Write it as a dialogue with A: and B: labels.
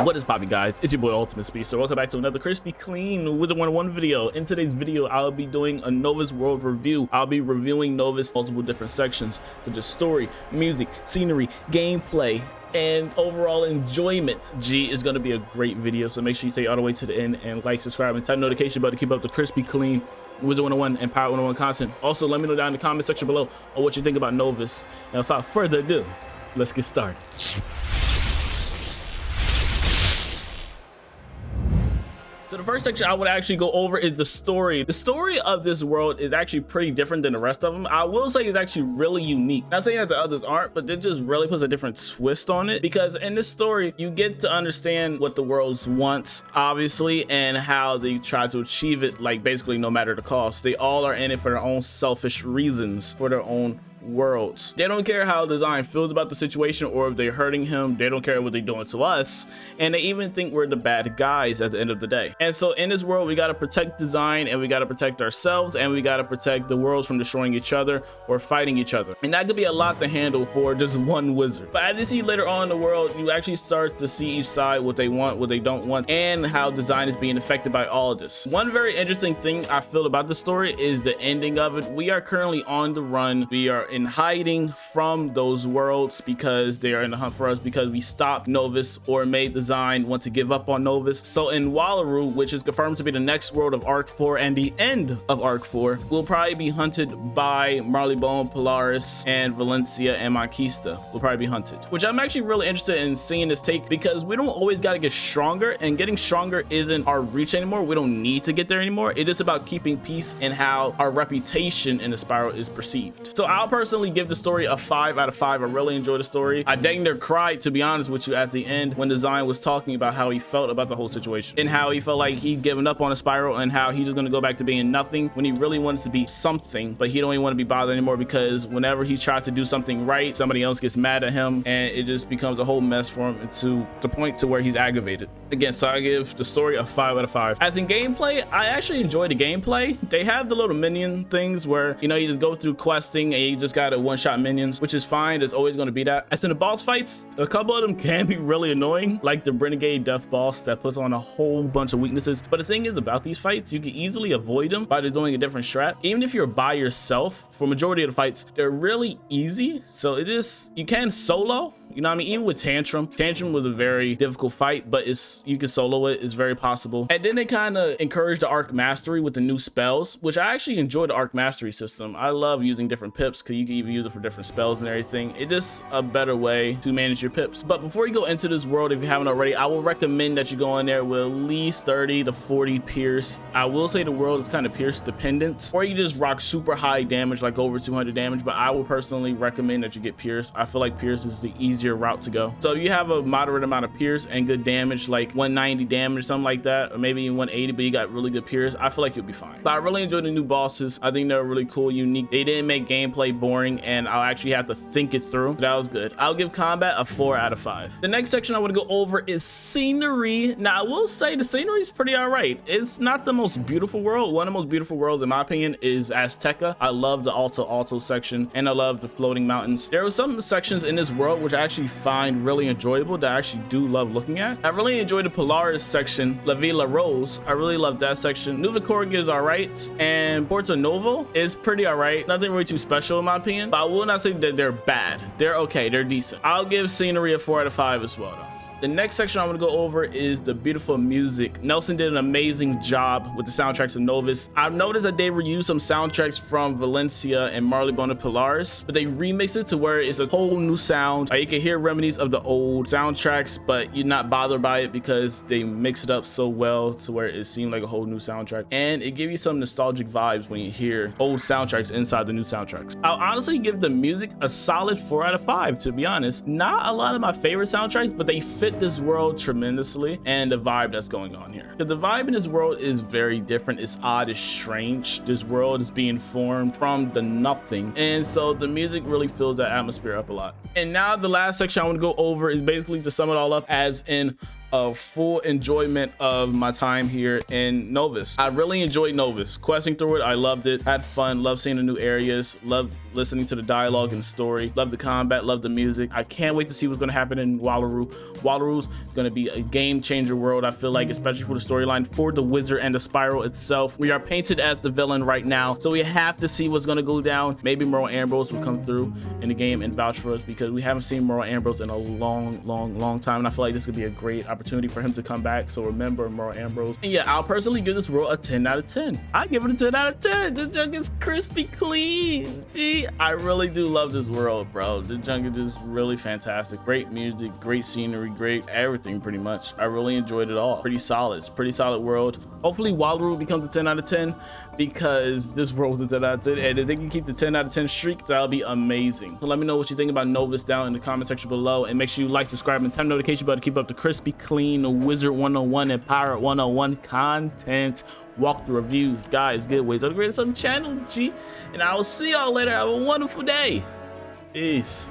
A: What is poppin', guys? It's your boy UltimateSpeedster. Welcome back to another crispy clean Wizard101 video. In today's video, I'll be doing a Novus world review. I'll be reviewing Novus multiple different sections, such as story, music, scenery, gameplay, and overall enjoyment. G is going to be a great video, so make sure you stay all the way to the end and like, subscribe, and tap the notification bell to keep up the crispy clean Wizard101 and Power 101 content. Also, let me know down in the comment section below on what you think about Novus. And without further ado, let's get started. So the first section I would actually go over is the story. The story of this world is actually pretty different than the rest of them. I will say it's actually really unique. Not saying that the others aren't, but it just really puts a different twist on it, because in this story, you get to understand what the world wants, obviously, and how they try to achieve it, like basically no matter the cost. They all are in it for their own selfish reasons, for their own worlds. They don't care how Design feels about the situation or if they're hurting him. They don't care what they're doing to us, and they even think we're the bad guys at the end of the day. And so in this world, we got to protect Design, and we got to protect ourselves, and we got to protect the worlds from destroying each other or fighting each other. And that could be a lot to handle for just one wizard. But as you see later on in the world, you actually start to see each side, what they want, what they don't want, and how Design is being affected by all of this. One very interesting thing I feel about the story is the ending of it. We are currently on the run. We are in hiding from those worlds because they are in the hunt for us, because we stopped Novus or made Design want to give up on Novus. So in Wallaroo, which is confirmed to be the next world of Arc 4 and the end of Arc 4, we'll probably be hunted by Marleybone, Polaris, and Valencia and Conquista will probably be hunted, which I'm actually really interested in seeing this take, because we don't always got to get stronger, and getting stronger isn't our reach anymore. We don't need to get there anymore. It is about keeping peace and how our reputation in the spiral is perceived. So I'll personally give the story a 5 out of 5. I really enjoyed the story. I dang near cried, to be honest with you, at the end when Design was talking about how he felt about the whole situation and how he felt like he'd given up on the spiral and how he's just going to go back to being nothing when he really wants to be something, but he don't even want to be bothered anymore, because whenever he tries to do something right, somebody else gets mad at him, and it just becomes a whole mess for him, to the point to where he's aggravated. Again, so I give the story a 5 out of 5. As in gameplay, I actually enjoy the gameplay. They have the little minion things where, you know, you just go through questing and you just got to one-shot minions, which is fine. There's always going to be that. As in the boss fights, a couple of them can be really annoying, like the Renegade Death Boss that puts on a whole bunch of weaknesses. But the thing is about these fights, you can easily avoid them by doing a different strat. Even if you're by yourself, for majority of the fights, they're really easy. So it is, you can solo, you know what I mean? Even with Tantrum was a very difficult fight, but you can solo it. It's very possible. And then they kind of encourage the Arc Mastery with the new spells, which I actually enjoy the Arc Mastery system. I love using different pips, because you can even use it for different spells and everything. It is a better way to manage your pips. But before you go into this world, if you haven't already, I will recommend that you go in there with at least 30 to 40 pierce. I will say the world is kind of pierce dependent, or you just rock super high damage, like over 200 damage, but I will personally recommend that you get pierce. I feel like pierce is the easier route to go. So if you have a moderate amount of pierce and good damage, like 190 damage, something like that, or maybe 180, but you got really good pierce, I feel like you'll be fine. But I really enjoyed the new bosses. I think they're really cool, unique. They didn't make gameplay boring, and I'll actually have to think it through. That was good. I'll give combat a 4 out of 5. The next section I want to go over is scenery. Now, I will say the scenery is pretty all right. It's not the most beautiful world. One of the most beautiful worlds, in my opinion, is Azteca. I love the Alto section, and I love the floating mountains. There were some sections in this world which I actually find really enjoyable, that I actually do love looking at. I really enjoyed the Polaris section, La Villa Rose. I really love that section. Nuvacorg is all right, and Porto Novo is pretty all right. Nothing really too special in my opinion, but I will not say that they're bad. They're okay. They're decent. I'll give scenery a 4 out of 5 as well, though. The next section I'm going to go over is the beautiful music. Nelson did an amazing job with the soundtracks of Novus. I've noticed that they reused some soundtracks from Valencia and Marleybone and Polaris, but they remixed it to where it's a whole new sound. You can hear remedies of the old soundtracks, but you're not bothered by it because they mix it up so well to where it seemed like a whole new soundtrack. And it gives you some nostalgic vibes when you hear old soundtracks inside the new soundtracks. I'll honestly give the music a solid 4 out of 5, to be honest. Not a lot of my favorite soundtracks, but they fit this world tremendously, and the vibe that's going on here. The vibe in this world is very different. It's odd, it's strange. This world is being formed from the nothing, and so the music really fills that atmosphere up a lot. And now the last section I want to go over is basically to sum it all up as in a full enjoyment of my time here in Novus. I really enjoyed Novus. Questing through it, I loved it. Had fun, loved seeing the new areas, loved listening to the dialogue and the story. Love the combat, love the music. I can't wait to see what's going to happen in Wallaroo. Wallaroo's going to be a game changer world, I feel like, especially for the storyline, for the wizard and the spiral itself. We are painted as the villain right now, so we have to see what's going to go down. Maybe Merle Ambrose will come through in the game and vouch for us, because we haven't seen Merle Ambrose in a long time, and I feel like this could be a great opportunity for him to come back. So remember Merle Ambrose. And yeah, I'll personally give this world a 10 out of 10. I give it a 10 out of 10. The junk is crispy clean. Gee, I really do love this world, bro. The junk is just really fantastic. Great music, great scenery, great everything pretty much. I really enjoyed it all. Pretty solid. It's a pretty solid world. Hopefully Wallaroo becomes a 10 out of 10, because this world is a 10 out of 10, and if they can keep the 10 out of 10 streak, that'll be amazing. So let me know what you think about Novus down in the comment section below, and make sure you like, subscribe, and turn the notification bell to keep up the crispy clean Wizard101 and Pirate 101 content, walkthrough reviews, guys, giveaways, upgrades on the channel, G. And I will see y'all later. Have a wonderful day. Peace.